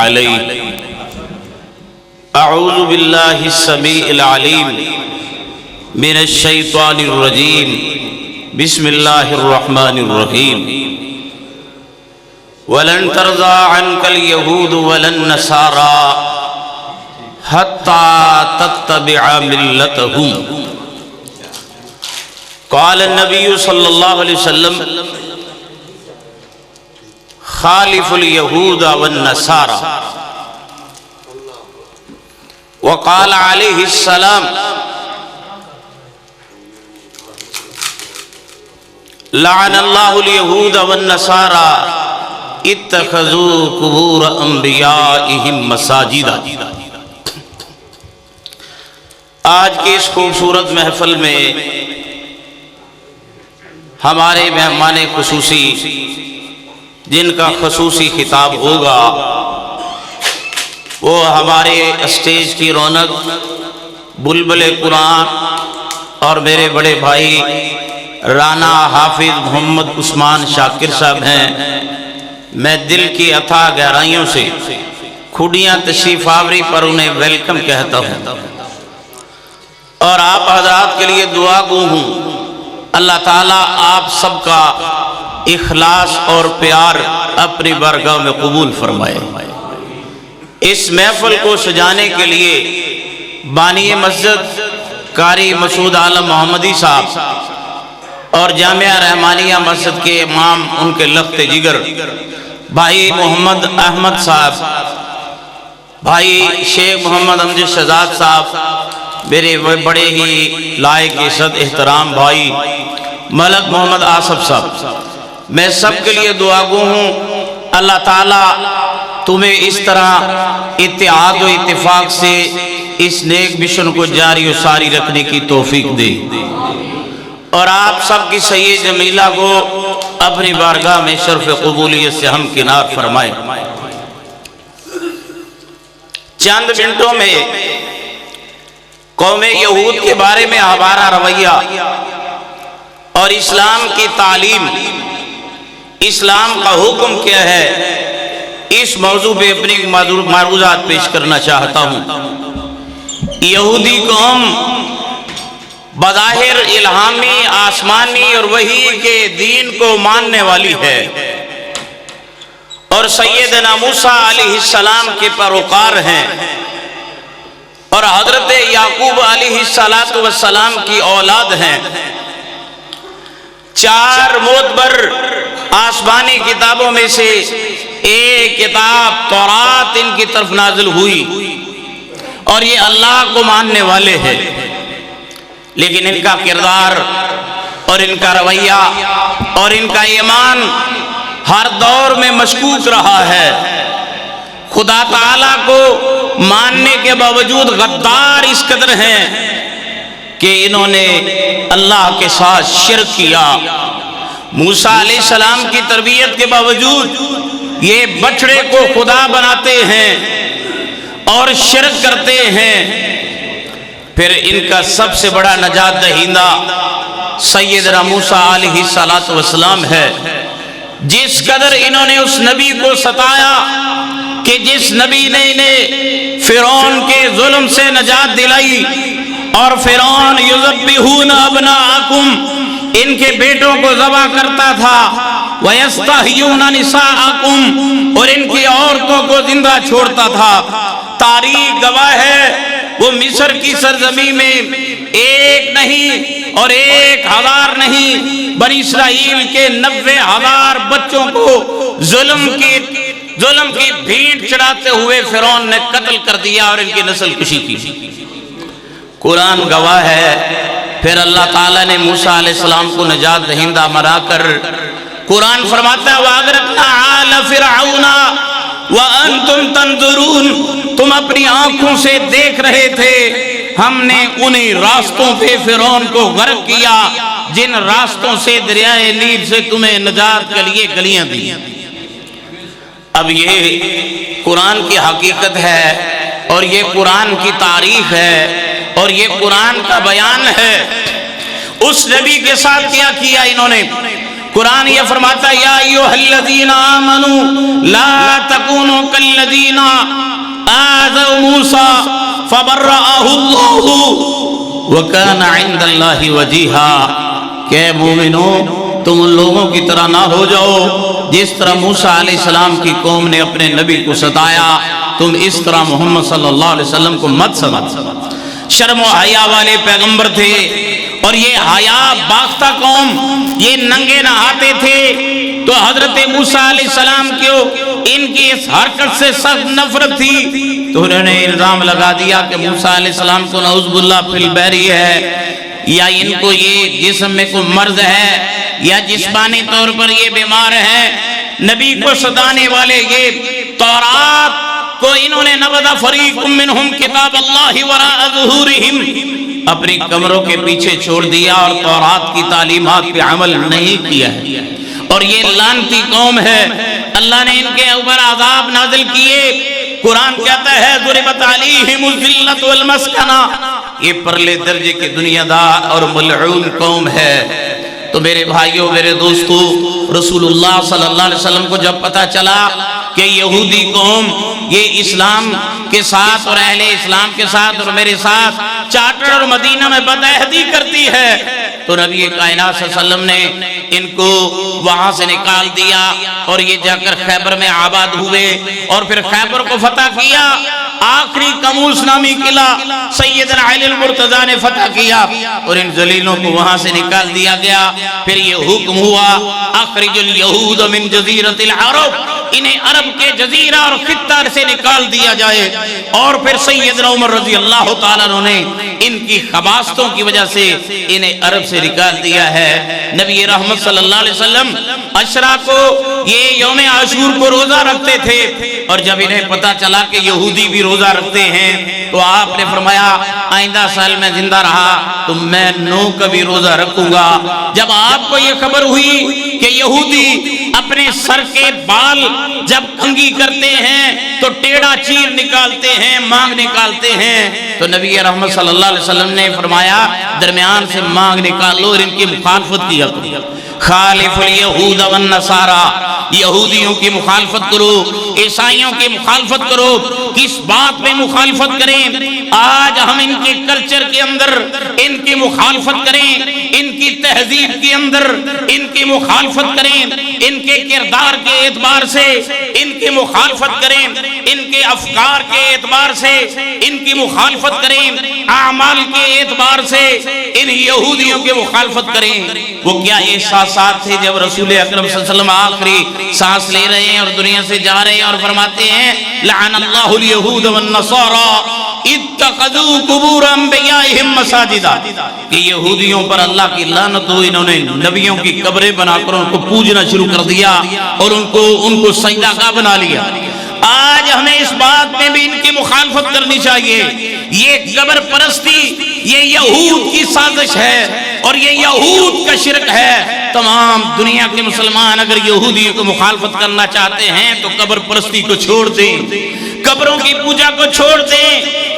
علیہ۔ اعوذ باللہ السمیع العلیم من الشیطان الرجیم، بسم اللہ الرحمن الرحیم۔ وَلَن تَرْضَىٰ عَنْكَ الْيَهُودُ وَلَا النَّصَارَىٰ حَتَّىٰ تَتَّبِعَ مِلَّتَهُمْ۔ قال النبی صلی اللہ علیہ وسلم خالف اليہود والنصارى۔ وقال علیہ السلام لعن اللہ اليہود والنصارى اتخذوا قبور انبیائہم مساجدا۔ آج کی اس خوبصورت محفل میں ہمارے مہمان خصوصی جن کا خصوصی خطاب ہوگا وہ ہمارے اسٹیج کی رونق بلبل قرآن اور میرے بڑے بھائی رانا حافظ محمد عثمان شاکر صاحب ہیں۔ میں دل کی اتھا گہرائیوں سے کھڈیاں تشریف آوری پر انہیں ویلکم کہتا ہوں اور آپ حضرات کے لیے دعا گو ہوں۔ اللہ تعالیٰ آپ سب کا اخلاص اور پیار اپنی بارگاہ میں قبول فرمائے۔ اس محفل کو سجانے کے لیے بانی مسجد قاری مسعود عالم محمدی صاحب اور جامعہ رحمانیہ مسجد کے امام ان کے لخت جگر بھائی محمد احمد صاحب، بھائی شیخ محمد امجد شہزاد صاحب، میرے بڑے ہی لائق عزت احترام بھائی ملک محمد آصف صاحب، میں سب کے لیے دعا گو ہوں۔ اللہ تعالیٰ تمہیں اس طرح اتحاد و اتفاق سے اس نیک مشن کو جاری و ساری رکھنے کی توفیق دے اور آپ سب کی سید جمیلہ کو اپنی بارگاہ میں شرف قبولیت سے ہم کنار فرمائے۔ چند منٹوں میں قوم یہود کے بارے میں ہمارا رویہ اور اسلام کی تعلیم، اسلام کا حکم کیا ہے، اس موضوع پہ اپنی معروضات پیش کرنا چاہتا ہوں۔ یہودی قوم بظاہر الہامی آسمانی اور وحی کے دین کو ماننے والی ہے اور سیدنا موسیٰ علیہ السلام کے پیروکار ہیں اور حضرت یعقوب علیہ السلام کی اولاد ہیں۔ چار معتبر آسمانی کتابوں میں سے ایک کتاب تورات ان کی طرف نازل ہوئی اور یہ اللہ کو ماننے والے ہیں، لیکن ان کا کردار اور ان کا رویہ اور ان کا ایمان ہر دور میں مشکوک رہا ہے۔ خدا تعالیٰ کو ماننے کے باوجود غدار اس قدر ہیں کہ انہوں نے اللہ کے ساتھ شرک کیا۔ موسیٰ علیہ السلام کی تربیت کے باوجود یہ بچڑے کو خدا بناتے ہیں اور شرک کرتے ہیں۔ پھر ان کا سب سے بڑا نجات دہندہ سیدنا موسیٰ علیہ السلام ہے۔ جس قدر انہوں نے اس نبی کو ستایا کہ جس نبی نے انہیں فرعون کے ظلم سے نجات دلائی، اور فرعون یذبحون ابناءکم، ان کے بیٹوں کو ذبح کرتا تھا، ویستحیون نساءکم، اور ان کی عورتوں کو زندہ چھوڑتا تھا۔ تاریخ گواہ ہے وہ مصر کی سرزمین میں ایک نہیں اور 1000 نہیں، بنی اسرائیل کے 90,000 بچوں کو ظلم کی بھیڑ چڑھاتے ہوئے فرعون نے قتل کر دیا اور ان کی نسل کشی کی۔ قرآن گواہ ہے۔ پھر اللہ تعالیٰ نے موسیٰ علیہ السلام کو نجات دہندہ بنا کر قرآن فرماتا ہے وَأَغْرَقْنَا آلَ فِرْعَوْنَ وَأَنْتُمْ تَنْظُرُونَ، تم اپنی آنکھوں سے دیکھ رہے تھے، ہم نے انہی راستوں پہ فرعون کو غرق کیا جن راستوں سے دریائے نیل سے تمہیں نجات کے لیے گلیاں دی۔ اب یہ قرآن کی حقیقت ہے اور یہ قرآن کی تاریخ ہے اور یہ قرآن کا بیان ہے۔ اس نبی کے ساتھ کیا کیا انہوں نے؟ قرآن یہ فرماتا ہے یا ایھا الذین آمنوا لا تکونوا کالذین آذوا موسیٰ فبرأہ اللہ وکان عند اللہ وجیہا، کہ مومنو تم ان لوگوں کی طرح نہ ہو جاؤ جس طرح موسیٰ علیہ السلام کی قوم نے اپنے نبی کو ستایا، تم اس طرح محمد صلی اللہ علیہ وسلم کو مت سمجھ۔ شرم و حیا والے پیغمبر تھے، اور یہ حیا باختہ قوم، یہ ننگے نہاتے تھے، تو حضرت موسیٰ علیہ السلام کو ان کی اس حرکت سے سخت نفرت تھی، تو انہوں نے الزام لگا دیا کہ موسیٰ علیہ السلام کو نعوذ باللہ فی البری ہے، یا ان کو یہ جسم میں کوئی مرض ہے، یا جسمانی طور پر یہ بیمار ہے۔ نبی کو ستانے والے یہ تورات کو انہوں نے نبذ فریق منہم کتاب اللہ وراء ظہورہم، اپنی کمروں کے پیچھے چھوڑ دیا اور تورات کی تعلیمات پہ عمل نہیں کیا ہے، اور یہ لعنتی قوم ہے۔ اللہ نے ان کے اوپر عذاب نازل کیے۔ قرآن کہتا ہے ضربت علیہم الذلۃ والمسکنہ، یہ پرلے درجے کے دنیا دار اور ملعون قوم ہے۔ تو میرے بھائیوں، میرے دوستو، رسول اللہ صلی اللہ علیہ وسلم کو جب پتہ چلا کہ یہودی قوم یہ اسلام کے ساتھ اور اہل اسلام کے ساتھ اور میرے ساتھ چارٹر اور مدینہ میں بدعہدی کرتی ہے، تو نبی کائنات صلی اللہ علیہ وسلم نے ان کو وہاں سے نکال دیا، اور یہ جا کر خیبر میں آباد ہوئے، اور پھر خیبر کو فتح کیا۔ آخری کموس نامی قلعہ سیدنا علی المرتضیٰ نے فتح کیا، اور ان ذلیلوں کو وہاں سے نکال دیا گیا۔ پھر یہ حکم ہوا اخرج الیہود من جزیرۃ العرب، انہیں عرب کے جزیرہ اور خطہ سے نکال دیا جائے، اور پھر سیدنا عمر رضی اللہ تعالیٰ عنہ نے ان کی خباثتوں کی وجہ سے انہیں عرب سے نکال دیا ہے۔ نبی رحمت صلی اللہ علیہ وسلم عشرہ کو یہ یوم عاشور کو روزہ رکھتے تھے، اور جب انہیں پتا چلا کہ یہودی بھی روزہ رکھتے ہیں تو آپ نے فرمایا آئندہ سال میں زندہ رہا تو میں 9 کا بھی روزہ رکھوں گا۔ جب آپ کو یہ خبر ہوئی کہ یہودی اپنے سر کے بال جب کنگھی کرتے ہیں تو ٹیڑھا چیر نکالتے ہیں، مانگ نکالتے ہیں، تو نبی رحمت صلی اللہ علیہ وسلم نے فرمایا درمیان سے مانگ نکالو اور ان کی مخالفت کیا کرو۔ خالف الیہود والنصارى، یہودیوں کی مخالفت کرو، عیسائیوں کی مخالفت کرو۔ کس بات میں مخالفت کریں؟ آج ہم ان کے کلچر کے اندر ان کی مخالفت کریں، ان کی تہذیب کے اندر ان کی مخالفت کریں، ان کے کردار کے اعتبار سے ان کی مخالفت کریں، ان کے افکار کے اعتبار سے ان کی مخالفت کریں، اعمال کے اعتبار سے ان یہودیوں کی مخالفت کریں۔ وہ کیا احساسات تھے جب رسول اکرم صلی اللہ علیہ وسلم آخری سانس لے رہے ہیں اور دنیا سے جا رہے ہیں، اور فرماتے ہیں لعن اللہ الیہود والنصارى اتخذوا قبور انبیائہم مساجدا، کہ یہودیوں پر اللہ کی لعنت ہو، انہوں نے نبیوں کی قبریں بنا کر ان کو پوجنا شروع کر دیا اور ان کو سجدہ گاہ بنا لیا۔ آج ہمیں اس بات میں بھی ان کی مخالفت کرنی چاہیے۔ یہ قبر پرستی یہ یہود کی سازش ہے، اور یہ یہود کا شرک ہے۔ تمام دنیا کے مسلمان اگر یہودیوں کو مخالفت کرنا چاہتے ہیں تو قبر پرستی کو چھوڑ دیں، قبروں کی پوجا کو چھوڑ دیں،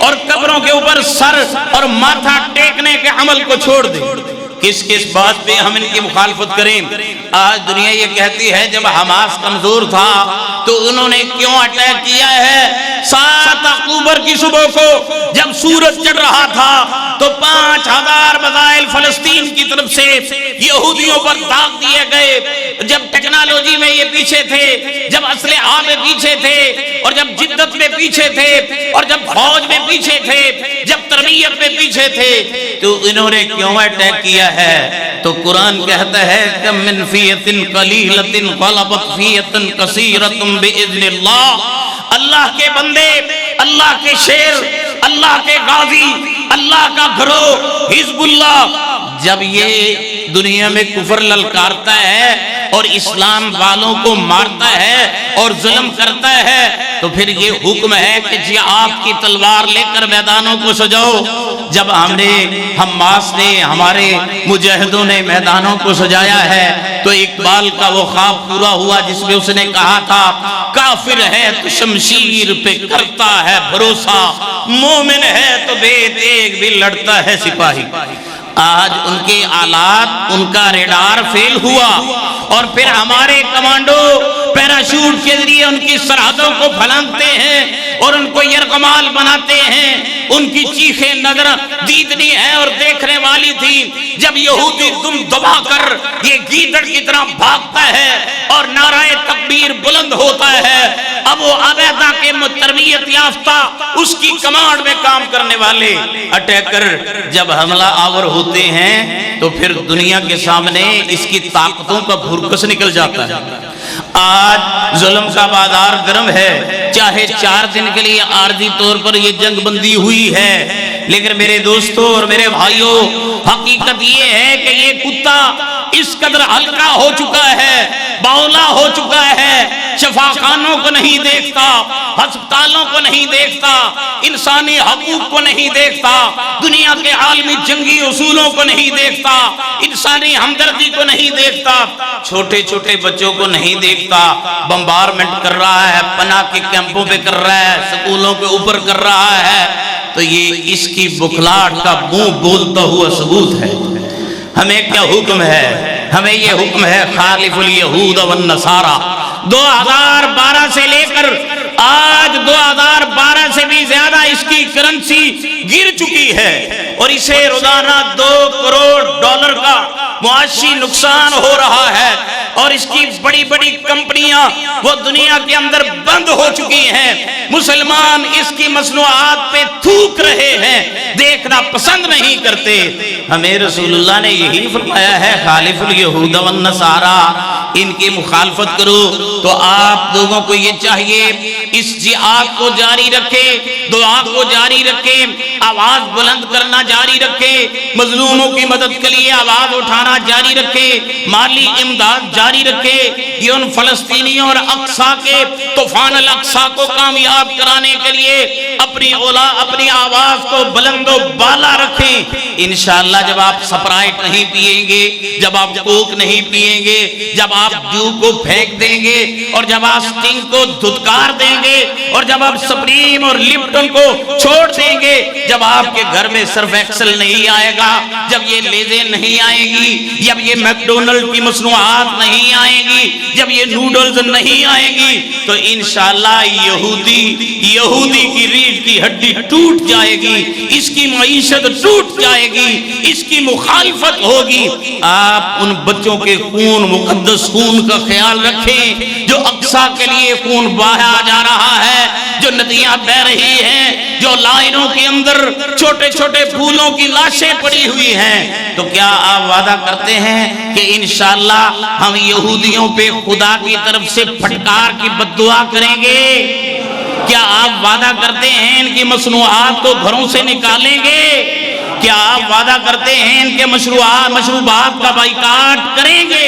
اور قبروں کے اوپر سر اور ماتھا ٹیکنے کے عمل کو چھوڑ دیں۔ کس کس بات پہ ہم ان کی مخالفت کریں؟ آج دنیا یہ کہتی ہے جب حماس کمزور تھا تو انہوں نے کیوں اٹیک کیا ہے؟ 7 اکتوبر کی صبح کو جب سورج چڑھ رہا تھا تو 5000 میزائل فلسطین کی طرف سے یہودیوں پر داغ دیے گئے۔ جب ٹیکنالوجی میں یہ پیچھے تھے، جب اسلحہ میں پیچھے تھے، اور جب جدت میں پیچھے تھے، اور جب فوج میں پیچھے تھے، جب تربیت میں پیچھے تھے، تو انہوں نے کیوں اٹیک کیا ہے؟ تو قرآن کہتا ہے کم من فیۃ قلیلۃ غلبت فیۃ کثیرۃ باذن اللہ۔ اللہ کے بندے، اللہ کے شیر، اللہ کے غازی، اللہ کا گھرو حزب اللہ جب یہ دنیا میں کفر للکارتا ہے اور اسلام والوں کو مارتا ہے اور ظلم کرتا ہے، تو پھر یہ حکم ہے کہ جہاد کی تلوار لے کر میدانوں کو سجاؤ۔ جب حماس نے ہمارے مجاہدوں نے میدانوں کو سجایا ہے تو اقبال کا وہ خواب پورا ہوا جس میں اس نے کہا تھا کافر ہے تو شمشیر پہ کرتا ہے بھروسہ، مومن ہے تو بے تیغ بھی لڑتا ہے سپاہی۔ آج ان کے آلات، ان کا ریڈار فیل ہوا، اور پھر ہمارے کمانڈو پیراشوٹ کے ذریعے ان کی سرحدوں کو پھلانگتے ہیں اور ان کو یرغمال بناتے ہیں۔ ان کی چیخیں نظر دیدنی ہے اور دیکھنے والی تھی جب یہودی دم دبا کر یہ گیدڑ کی طرح بھاگتا ہے اور نعرہ تکبیر بلند ہوتا ہے۔ ابو عبیدہ کے تربیت یافتہ اس کی کمانڈ میں کام کرنے والے اٹیکر جب حملہ آور ہوتے ہیں تو پھر دنیا کے سامنے اس کی طاقتوں کا بھرکس نکل جاتا ہے۔ آج ظلم کا بازار گرم ہے، چاہے 4 دن کے لیے عارضی طور پر یہ جنگ بندی ہوئی ہے، لیکن میرے دوستوں اور میرے بھائیوں، حقیقت یہ ہے کہ یہ کتا اس قدر ہلکا ہو چکا ہے، باولا ہو چکا ہے، شفاخانوں کو نہیں دیکھتا، ہسپتالوں کو نہیں دیکھتا، انسانی حقوق کو نہیں دیکھتا، دنیا کے عالمی جنگی اصولوں کو نہیں دیکھتا، انسانی ہمدردی کو نہیں دیکھتا، چھوٹے چھوٹے بچوں کو نہیں دیکھتا، بمبارمنٹ کر رہا ہے، پناہ کے کیمپوں پہ کر رہا ہے، سکولوں کے اوپر کر رہا ہے۔ تو یہ اس کی بخلاہٹ کا منہ بولتا ہوا ثبوت ہے۔ ہمیں کیا حکم ہے؟ ہمیں یہ حکم ہے خالف الیہود والنصارى۔ 2012 سے لے کر آج 2012 سے بھی زیادہ اس کی کرنسی گر چکی ہے اور اسے روزانہ $2 کروڑ کا معاشی نقصان ہو رہا ہے، اور اس کی بڑی بڑی کمپنیاں وہ دنیا کے اندر بند ہو چکی ہیں۔ مسلمان اس کی مصنوعات پہ تھوک رہے ہیں، دیکھنا پسند نہیں کرتے۔ ہمیں رسول اللہ نے یہی فرمایا ہے خالف الیہود والنصارى، ان کی مخالفت کرو۔ تو آپ لوگوں کو یہ چاہیے اس جہاد کو جاری رکھے، دعا کو جاری رکھے، آواز بلند کرنا جاری رکھے، مظلوموں کی مدد کے لیے آواز اٹھانا جاری رکھے، مالی امداد جاری رکھے۔ یہ ان فلسطینیوں اور اقصیٰ کے طوفان الاقصیٰ کو کامیاب کرانے کے لیے اپنی آواز کو بلند و بالا رکھیں۔ انشاءاللہ جب آپ سپرائٹ نہیں پیئیں گے، جب آپ کوک نہیں پیئیں گے، جب آپ ڈیو کو پھینک دیں گے، اور جب آپ سٹنگ کو دھتکار دیں گے، اور جب آپ سپریم اور لپٹن کو چھوڑ دیں گے، جب آپ کے گھر میں سرف ایکسل نہیں آئے گا، جب یہ لیزیں نہیں آئے گی، جب یہ میکڈونلڈ کی مصنوعات نہیں آئے گی، جب یہ نوڈلز نہیں آئے گی، تو انشاءاللہ یہودی کی ریڑھ کی ہڈی ٹوٹ جائے گی، اس کی معیشت ٹوٹ جائے گی، اس کی مخالفت ہوگی۔ آپ ان بچوں کے خون، مقدس خون کا خیال رکھیں جو اقصیٰ کے لیے خون بہایا جا رہا ہے، جو ندیاں بہ رہی ہیں، جو لائنوں کے اندر چھوٹے چھوٹے پھولوں کی لاشیں پڑی ہوئی ہیں۔ تو کیا آپ وعدہ کرتے ہیں کہ انشاءاللہ ہم یہودیوں پہ خدا کی طرف سے پھٹکار کی بددعا کریں گے؟ کیا آپ وعدہ کرتے ہیں ان کی مصنوعات کو گھروں سے نکالیں گے؟ کیا آپ وعدہ کرتے ہیں ان کے مشروبات کا بائیکاٹ کریں گے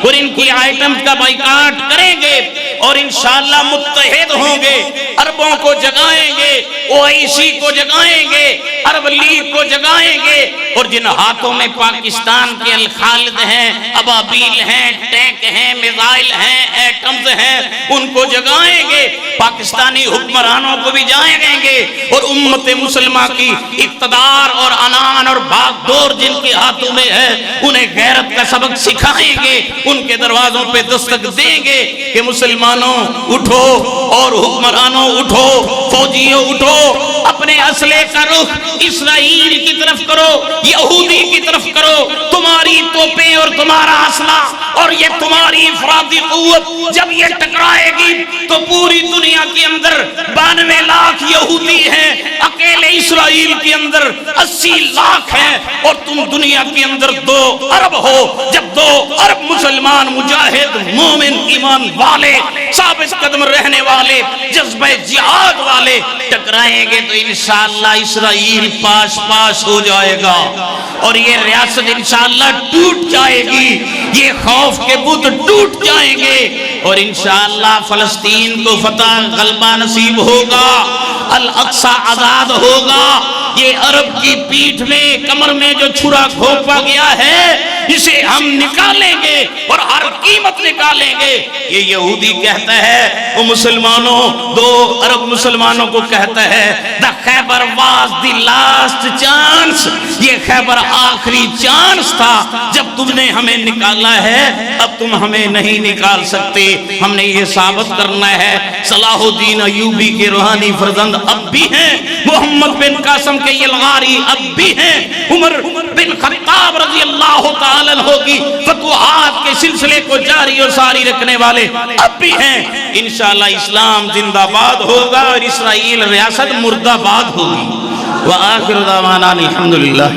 اور ان کی آئٹمز کا بائیکاٹ کریں گے اور انشاءاللہ متحد ہوں گے، عربوں کو جگائیں گے، OIC کو جگائیں گے، عرب لیگ کو جگائیں گے، اور جن ہاتھوں میں پاکستان کے الخالد ہیں، ابابیل ہیں، ٹینک ہیں، میزائل ہیں، ایٹمز ہیں، ان کو جگائیں گے، پاکستانی حکمرانوں کو بھی جائیں گے، اور امت مسلمہ کی اقتدار اور انان اور بھاگ دور جن کے ہاتھوں میں ہے انہیں غیرت کا سبق سکھائیں گے، ان کے دروازوں پہ دستک دیں گے کہ مسلمانوں اٹھو اور حکمرانوں اٹھو، فوجیوں اٹھو، اپنے اسلحے کا رخ اسرائیل کی طرف کرو، یہودی کی طرف کرو۔ تمہاری توپیں اور تمہارا اسلحہ اور یہ تمہاری افراطی قوت جب یہ ٹکرائے گی تو پوری دنیا کے اندر 92 لاکھ یہودی ہیں، اکیلے اسرائیل کے اندر 80 لاکھ ہیں، اور تم دنیا کے اندر 2 ارب ہو۔ جب 2 ارب مسلمان مجاہد مومن ایمان والے ثابت قدم رہنے والے جذبہ جہاد والے ٹکرائیں گے تو انشاءاللہ اسرائیل پاس پاس ہو جائے گا، اور یہ ریاست انشاءاللہ ٹوٹ جائے گی، یہ خوف کے بت ٹوٹ جائیں گے، اور انشاءاللہ فلسطین کو فتح غلبہ نصیب ہوگا، الاقصیٰ آزاد ہوگا۔ یہ عرب کی پیٹھ میں کمر میں جو چھرا گھونپا گیا ہے اسے ہم نکالیں گے اور ہر قیمت نکالیں گے۔ یہ یہودی کہتا ہے، وہ مسلمانوں، 2 ارب مسلمانوں کو کہتا ہے the Khyber was the last chance، یہ خیبر آخری چانس تھا، جب تم نے ہمیں نکالا ہے اب تم ہمیں نہیں نکال سکتے۔ ہم نے یہ ثابت کرنا ہے۔ صلاح الدین ایوبی کے روحانی فرزند اب بھی ہیں، محمد بن قاسم کے یلغاری اب بھی ہیں، عمر بن خطاب رضی اللہ تعالیٰ عنہ کی فتوحات کے سلسلے کو جاری و ساری رکھنے والے اب بھی ہیں۔ انشاءاللہ اسلام زندہ باد ہوگا اور اسرائیل ریاست مردہ باد ہوگی۔ وآخر دعوانا الحمدللہ۔